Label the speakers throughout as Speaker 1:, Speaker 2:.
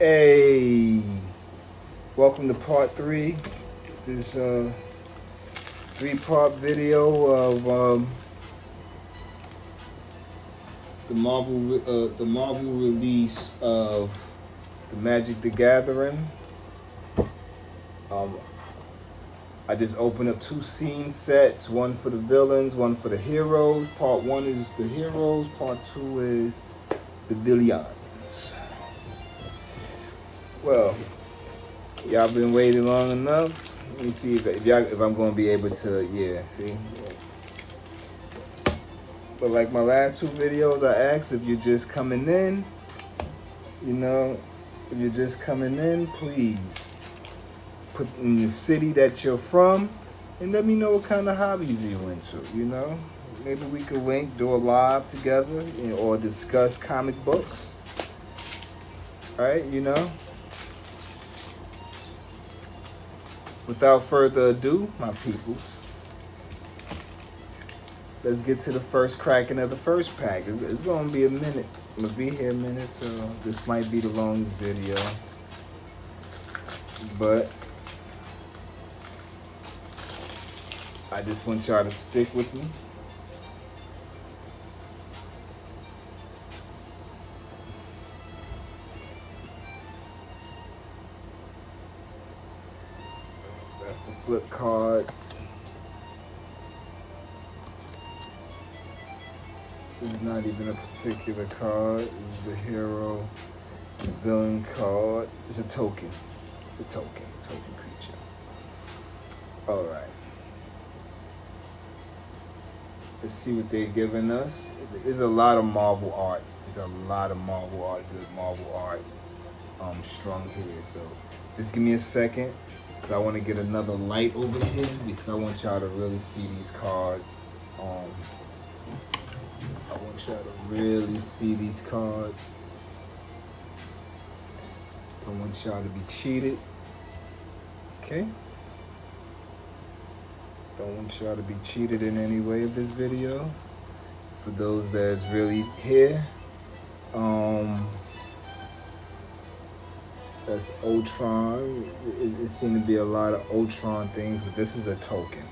Speaker 1: Hey, welcome to part 3. This 3-part video of the Marvel release of the Magic the Gathering. I just opened up 2 scene sets, one for the villains, one for the heroes. Part 1 is the heroes, part 2 is the villains. Well, y'all been waiting long enough. Let me see if I'm going to be able to, see. But like my last 2 videos, I asked if you're just coming in, if you're just coming in, please put in the city that you're from and let me know what kind of hobbies you're into, Maybe we could link, do a live together, or discuss comic books, right, Without further ado, my peoples, let's get to the first cracking of the first pack. It's going to be a minute. I'm going to be here a minute, so this might be the longest video. But I just want y'all to stick with me. That's the flip card. It's not even a particular card. It's the hero, the villain card. It's a token. It's a token creature. All right. Let's see what they're giving us. There's a lot of Marvel art. There's a lot of Marvel art, good Marvel art strung here. So just give me a second, because I want to get another light over here, because I want y'all to really see these cards. I want y'all to really see these cards. I want y'all to be cheated. Okay? Don't want y'all to be cheated in any way of this video. For those that's really here, that's Ultron. It seemed to be a lot of Ultron things, but this is a token.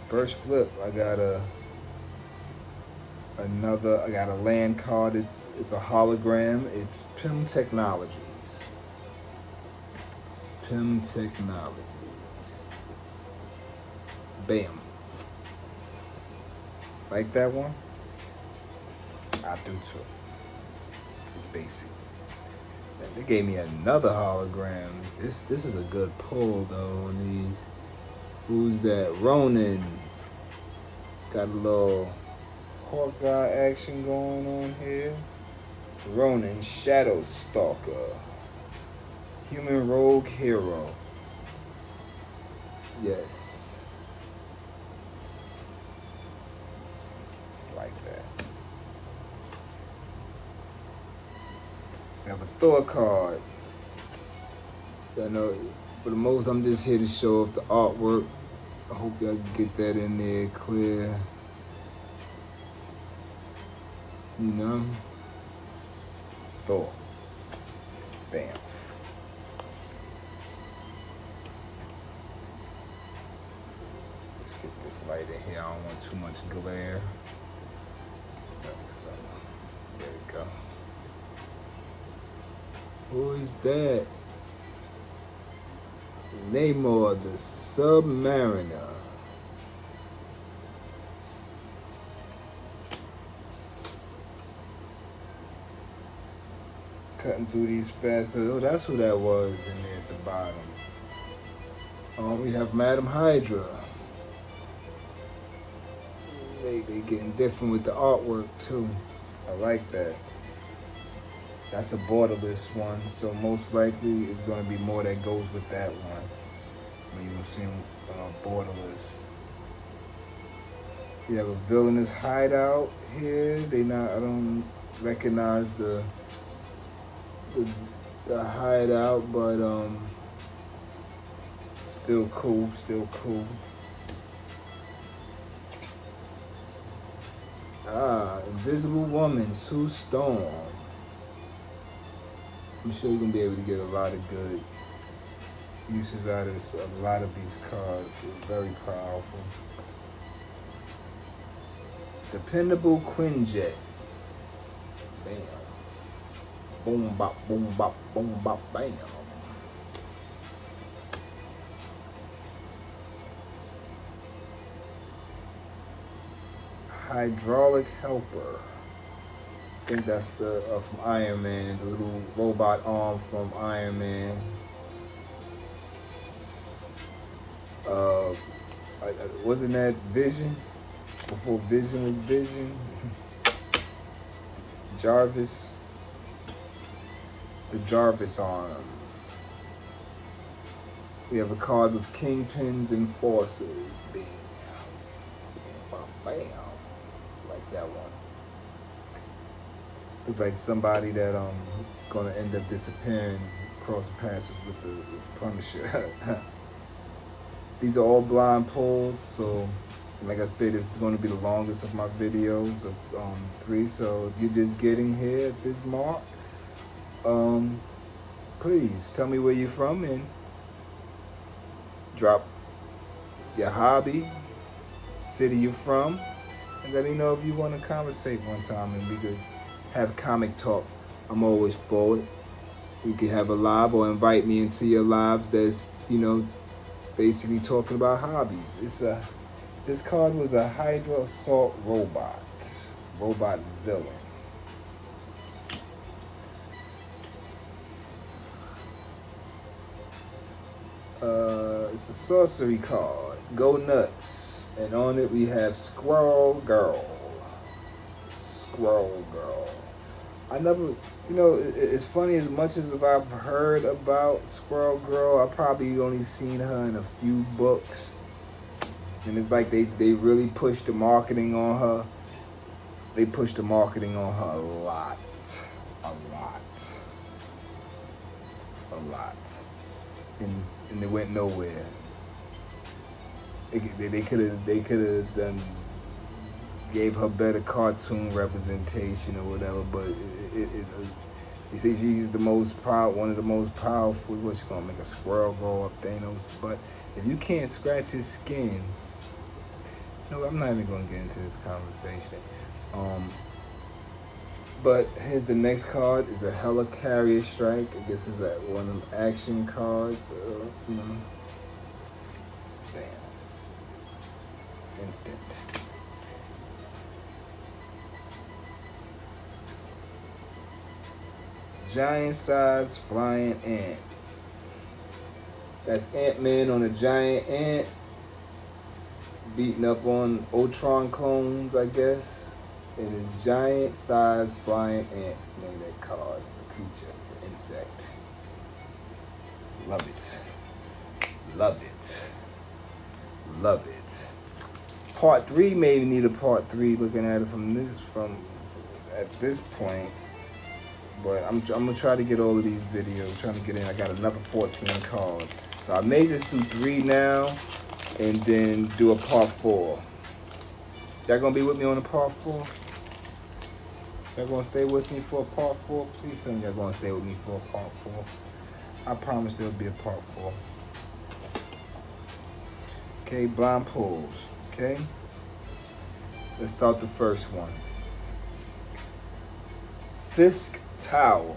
Speaker 1: First flip, I got a land card. It's a hologram. It's PIM Technologies. PIM Technologies. Bam. Like that one? I do too. It's basic. And they gave me another hologram. This is a good pull though on these. Who's that? Ronin. Got a little Hawkeye action going on here. Ronin, Shadow Stalker. Human Rogue Hero. Yes. Like that. We have a Thor card. I know for the most I'm just here to show off the artwork. I hope y'all can get that in there clear. Thor. Bam. Let's get this light in here. I don't want too much glare. So, there we go. Who is that? Namor the Submariner. Cutting through these fast. Oh, that's who that was in there at the bottom. We have Madam Hydra. They getting different with the artwork too. I like that. That's a borderless one, so most likely it's going to be more that goes with that one. When you will see them borderless. We have a villainous hideout here. I don't recognize the hideout, but still cool. Invisible Woman, Sue Storm. I'm sure you're gonna be able to get a lot of good uses out of this. A lot of these cards. It's very powerful. Dependable Quinjet. Bam. Boom bop, boom bop, boom bop, bam. Hydraulic Helper. I think that's the from Iron Man, the little robot arm from Iron Man. Wasn't that Vision? Before Vision was Vision. Jarvis. The Jarvis arm. We have a card with Kingpins and Forces. Bam. Bam. Like that one. Looks like somebody that gonna end up disappearing across the passage with the Punisher. These are all blind pulls, so like I said, this is going to be the longest of my videos of 3. So if you're just getting here at this mark, please tell me where you're from and drop your hobby, city you're from, and let me know if you want to conversate one time and we could have comic talk. I'm always forward. You can have a live or invite me into your lives that's, basically talking about hobbies. This card was a Hydra Assault robot villain. It's a sorcery card. Go nuts. And on it we have Squirrel Girl. I never, it's funny, as much as I've heard about Squirrel Girl, I probably only seen her in a few books. And it's like they really pushed the marketing on her. They pushed the marketing on her a lot. And it went nowhere. They could have done, gave her better cartoon representation or whatever, but you see, she's one of the most powerful. What's she gonna make a squirrel grow up Thanos? But if you can't scratch his skin, no, I'm not even gonna get into this conversation. But here's the next card. Is a Helicarrier Strike. I guess it's one of them action cards. Bam. Instant. Giant size flying ant. That's Ant-Man on a giant ant beating up on Ultron clones, I guess. And a giant size flying ant. Name that card. It's a creature. It's an insect. Love it. Part 3 maybe need a part 3. Looking at it from at this point. But I'm gonna try to get all of these videos. Trying to get in. I got another 14 cards. So I may just do 3 now, and then do a part 4. Y'all gonna be with me on a part 4? Y'all gonna stay with me for a part 4? Please tell me y'all gonna stay with me for a part 4. I promise there'll be a part 4. Okay, blind pulls. Okay. Let's start the first one. Fisk Tower.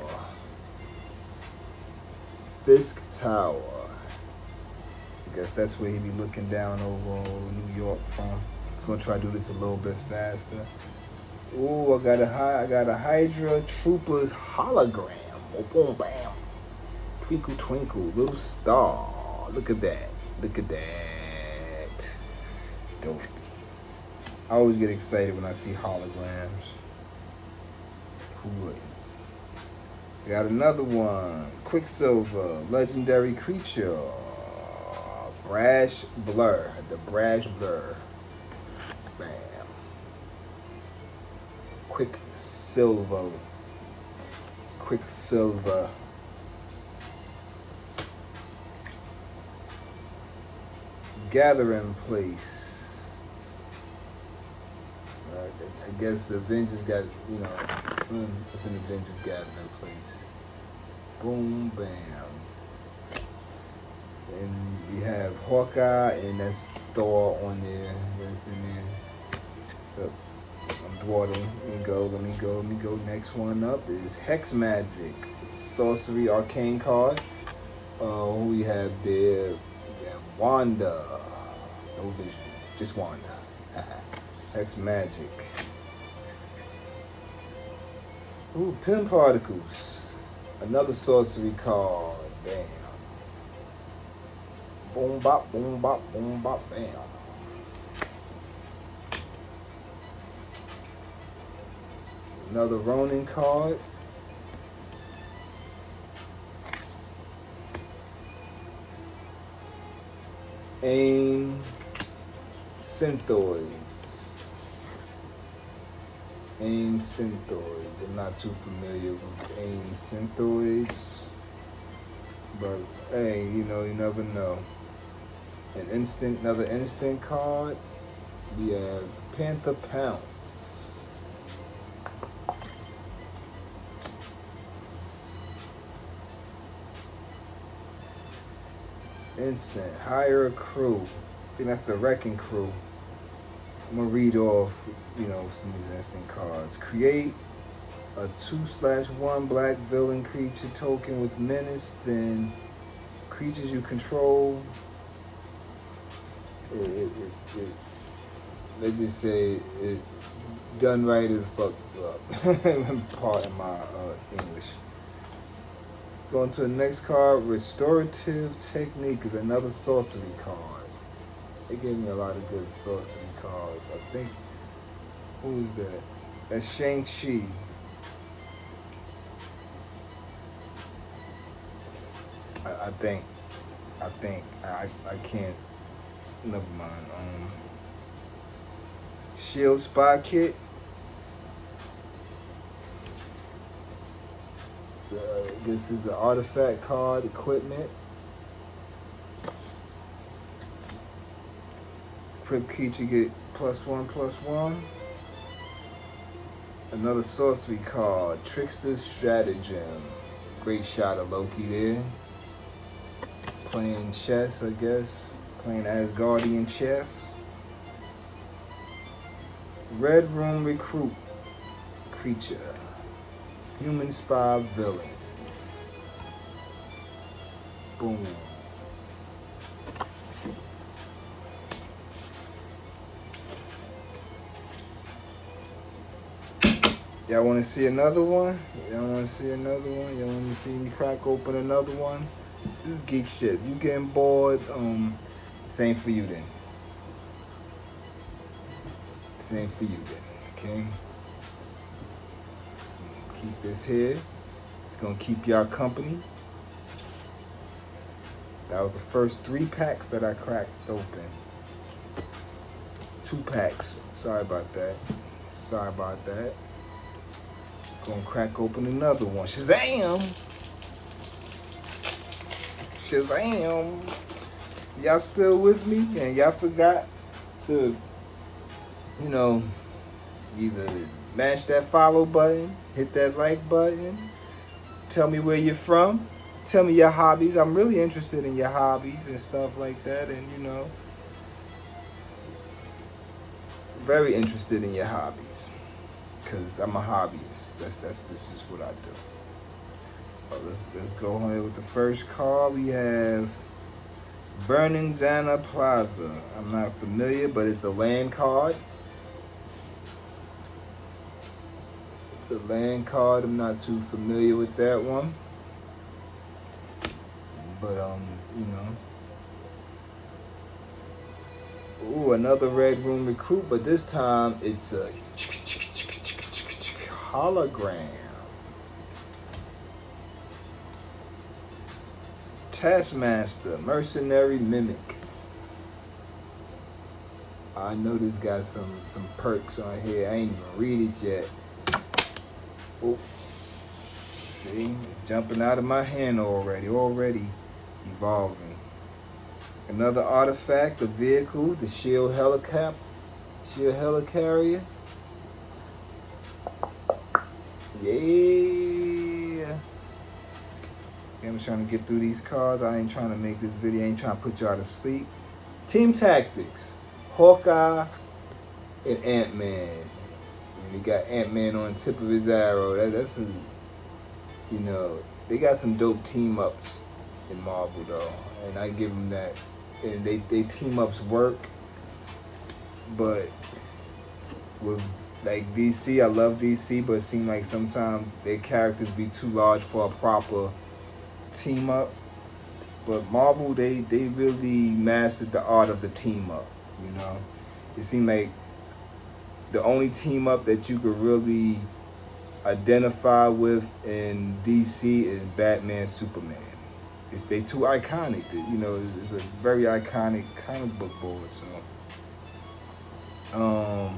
Speaker 1: I guess that's where he be looking down over New York from. Gonna try to do this a little bit faster. Ooh, I got a Hydra Troopers hologram. Oh, boom, bam. Twinkle, twinkle, little star. Look at that. Dope. I always get excited when I see holograms. Who wouldn't? Got another one. Quicksilver, legendary creature. Brash Blur. The Brash Blur. Bam. Quicksilver. Gathering Place. I guess the Avengers got, it's an Avengers gathering place. Boom, bam. And we have Hawkeye, and that's Thor on there. That's in there. Look, I'm thwarting. Let me go. Next one up is Hex Magic. It's a sorcery arcane card. Who we have there? We have Wanda. No Vision. Just Wanda. Hex Magic. Ooh, Pin Particles. Another sorcery card. Bam. Boom bop, boom bop, boom bop, bam. Another Ronin card. AIM Synthoids. AIM Synthoids. I'm not too familiar with AIM Synthoids. But hey, you never know. Another instant card. We have Panther Pounce. Instant. Hire a crew. I think that's the Wrecking Crew. I'm gonna read off, some of these instant cards. Create a 2/1 black villain creature token with menace. Then creatures you control. Let's just say it done right is fucked up. Pardon my English. Going to the next card, Restorative Technique is another sorcery card. They gave me a lot of good sorcery cards. I think, who is that? That's Shang-Chi. I think. I can't. Never mind. Shield Spy Kit. This is the artifact card equipment. Crypt creature get +1/+1. Another sorcery card, Trickster's Stratagem. Great shot of Loki there. Playing chess, I guess. Playing Asgardian chess. Red Room Recruit creature. Human Spy Villain. Boom. Y'all want to see another one? Y'all want to see another one? Y'all want to see me crack open another one? This is geek shit. If you getting bored, same for you then. Same for you then, okay? Keep this here. It's gonna keep y'all company. That was the first 3 packs that I cracked open. 2 packs. Sorry about that. Gonna crack open another one. Shazam! Y'all still with me? And y'all forgot to, either mash that follow button, hit that like button, tell me where you're from, tell me your hobbies. I'm really interested in your hobbies and stuff like that, and very interested in your hobbies, because I'm a hobbyist. This is what I do. Let's go ahead with the first card. We have Burning Xana Plaza. I'm not familiar, but it's a land card. I'm not too familiar with that one. But, Ooh, another Red Room Recruit, but this time it's a hologram. Taskmaster, Mercenary Mimic. I know this got some perks on here. I ain't even read it yet. Oh, see, it's jumping out of my hand already evolving. Another artifact, a vehicle, the Shield Helicarrier. Yeah. I'm trying to get through these cards. I ain't trying to make this video. I ain't trying to put y'all to sleep. Team Tactics. Hawkeye and Ant-Man. And he got Ant-Man on the tip of his arrow. That's a, you know, they got some dope team ups in Marvel though, and I give them that. And they team ups work, but with like DC, I love DC, but it seems like sometimes their characters be too large for a proper team up. But Marvel, they really mastered the art of the team up. You know, it seemed like the only team up that you could really identify with in DC is Batman, Superman. They too iconic. You know, it's a very iconic comic book board. So,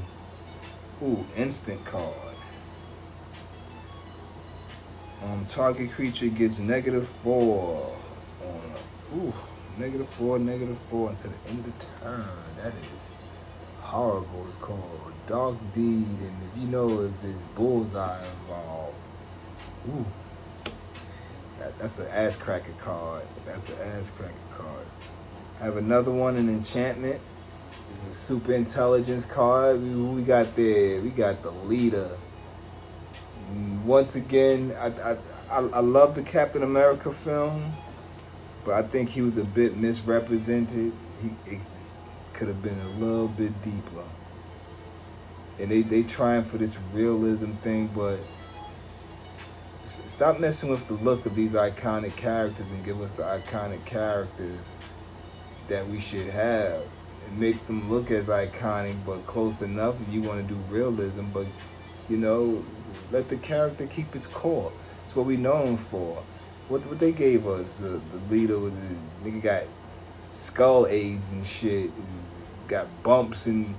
Speaker 1: instant card. Target creature gets -4 on -4 until the end of the turn. That is horrible. It's called Dark Deed, and if you know if there's bullseye involved, that's an ass cracker card. I have another one, an enchantment. It's a super intelligence card. We got there. We got the leader. Once again, I love the Captain America film, but I think he was a bit misrepresented. It could have been a little bit deeper. And they trying for this realism thing, but stop messing with the look of these iconic characters and give us the iconic characters that we should have. And make them look as iconic, but close enough if you want to do realism. But, you know, let the character keep its core. It's what we know him for. What they gave us, the leader with the nigga got skull aids and shit, got bumps and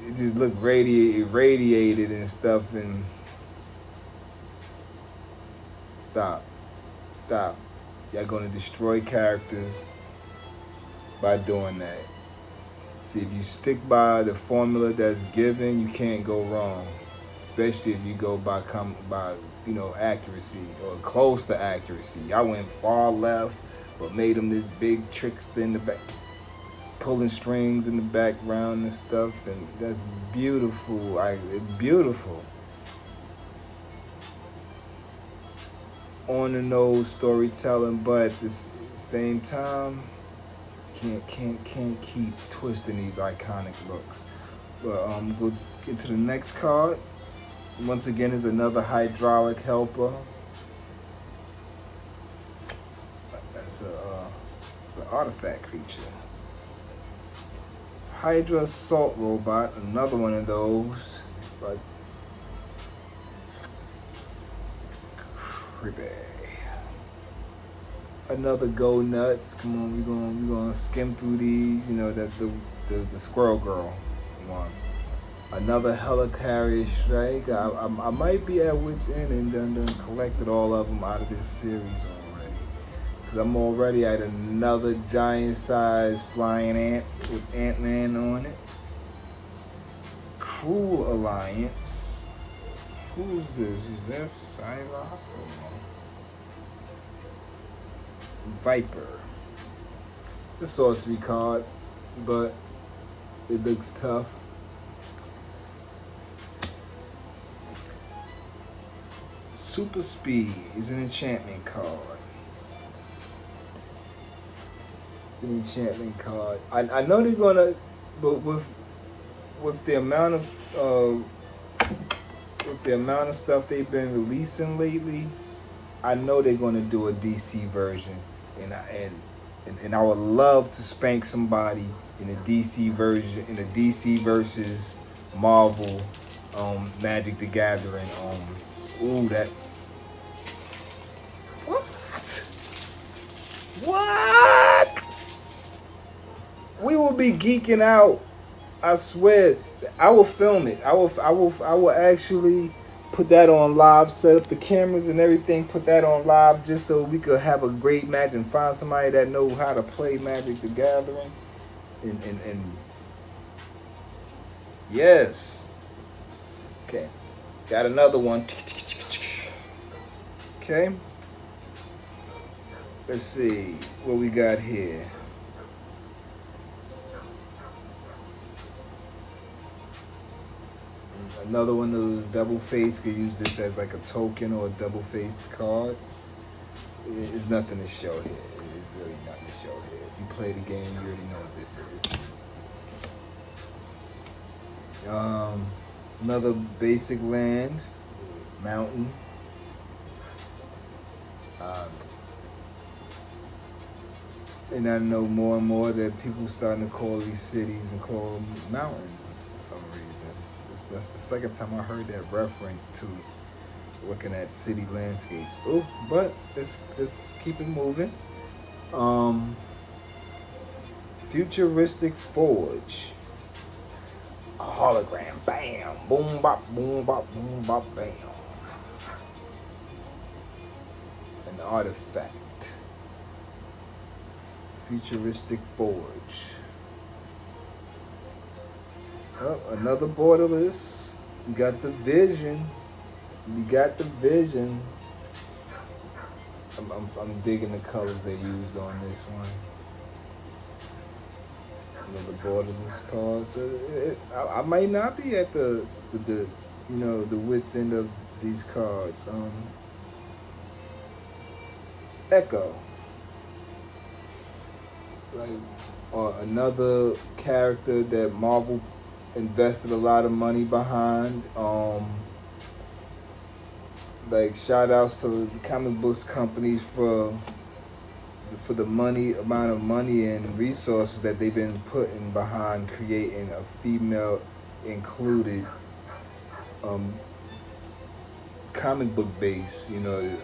Speaker 1: it just looked irradiated and stuff. And stop. Y'all gonna destroy characters by doing that. See, if you stick by the formula that's given, you can't go wrong. Especially if you go by you know, accuracy or close to accuracy. Y'all went far left, but made them this big trickster in the back, pulling strings in the background and stuff, and that's beautiful. Beautiful. On the nose storytelling, but at the same time, can't keep twisting these iconic looks. But we'll get to the next card. Once again, is another hydraulic helper. That's the artifact creature. Hydra assault robot, another one of those. But creepy. Another go nuts. Come on, we're gonna skim through these. You know that the Squirrel Girl one. Another helicarrier strike. I might be at wit's end and done collected all of them out of this series already. Cause I'm already at another giant size flying ant with Ant-Man on it. Cruel Alliance. Who's this? Is that Psylocke? Viper. It's a sorcery card, but it looks tough. Super Speed is an enchantment card. I know they're gonna, but with the amount of stuff they've been releasing lately, I know they're gonna do a DC version, and I would love to spank somebody in a DC version, in a DC versus Marvel, Magic the Gathering. That. What? We will be geeking out. I swear. I will film it. I will actually put that on live, set up the cameras and everything, put that on live just so we could have a great match and find somebody that knows how to play Magic the Gathering. And yes. Okay. Got another one. Okay. Let's see what we got here. Another one of those double face. Could use this as like a token or a double faced card. It's nothing to show here. It's really nothing to show here. If you play the game, you already know what this is. Another basic land, mountain. And I know more and more that people starting to call these cities and call them mountains for some reason. That's the second time I heard that reference to looking at city landscapes. Oh, but let's keep it moving. Futuristic Forge. A hologram. Bam. Boom bop, boom bop, boom bop, bam. An artifact. Futuristic Forge. Oh, another borderless. We got the vision. I'm digging the colors they used on this one. Another borderless card. So I might not be at the wits end of these cards. Echo. Like another character that Marvel invested a lot of money behind. Like shout outs to the comic books companies for the amount of money and resources that they've been putting behind creating a female included comic book base. You know,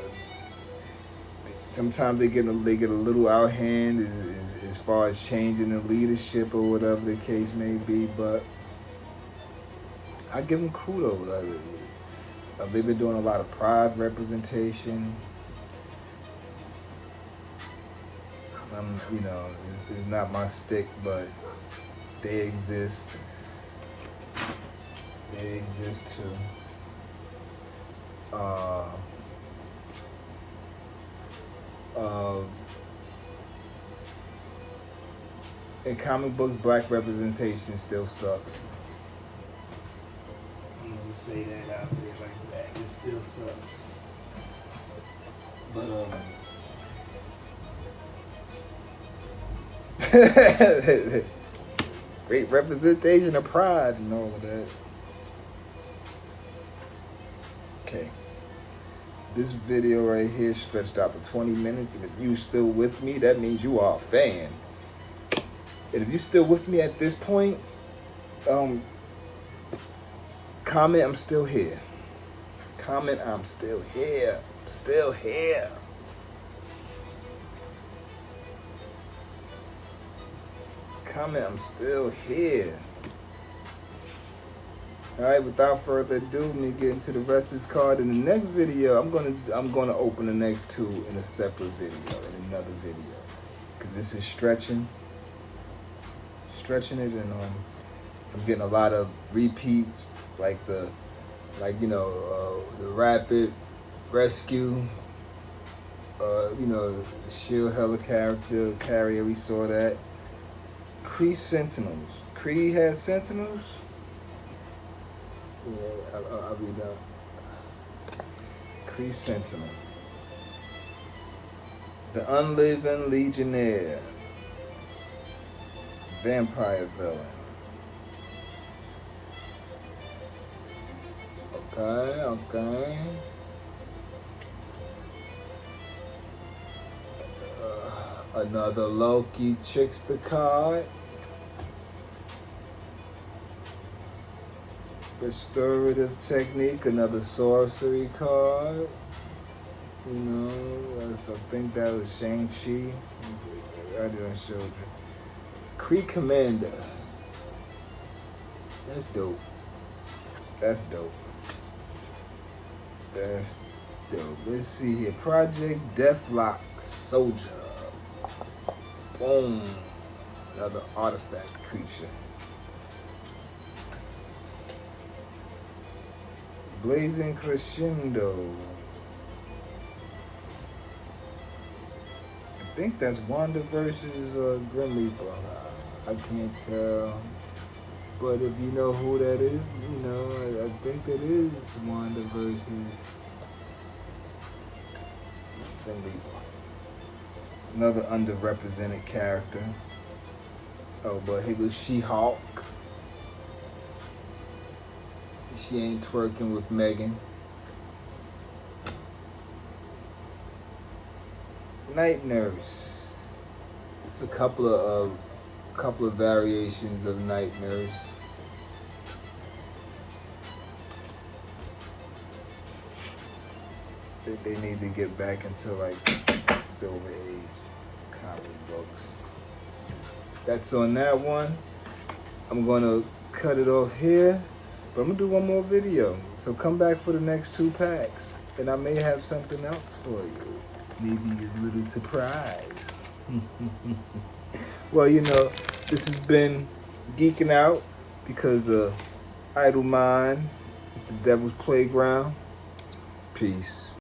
Speaker 1: sometimes they get a little out hand as far as changing the leadership or whatever the case may be, but I give them kudos. They've been doing a lot of pride representation. It's not my stick, but they exist. They exist too. In comic books, black representation still sucks. I'm gonna just say that out there like that. It still sucks. But great representation of pride and all of that. Okay. This video right here stretched out to 20 minutes, and if you still with me, that means you are a fan. And if you're still with me at this point, comment I'm still here. Comment I'm still here. Still here. Comment I'm still here. Alright, without further ado, let me get into the rest of this card. In the next video, I'm gonna open the next two in a separate video, in another video. Cause this is stretching it, and I'm getting a lot of repeats, like the rapid rescue, the shield helicarrier carrier. We saw that. Kree Sentinels. Kree has Sentinels. Yeah, I'll read that. Kree Sentinel. The Unliving Legionnaire. Vampire villain. Okay. Another Loki trickster card. Restorative technique, another sorcery card. I think that was Shang-Chi. I didn't show you. Kree Commander. That's dope. Let's see here. Project Deathlock Soldier. Boom. Another artifact creature. Blazing Crescendo. think that's Wanda versus Grim Reaper. I can't tell. But if you know who that is, you know, I think that is Wanda versus Grim Reaper. Another underrepresented character. Oh, but he was She-Hulk. She ain't twerking with Megan. Night Nurse. A couple of variations of Night Nurse. They need to get back into like Silver Age comic books. That's on that one. I'm gonna cut it off here, but I'm gonna do one more video. So come back for the next 2 packs, and I may have something else for you. Maybe a little surprise. Well, you know, this has been Geeking Out because idle mind is the devil's playground. Peace.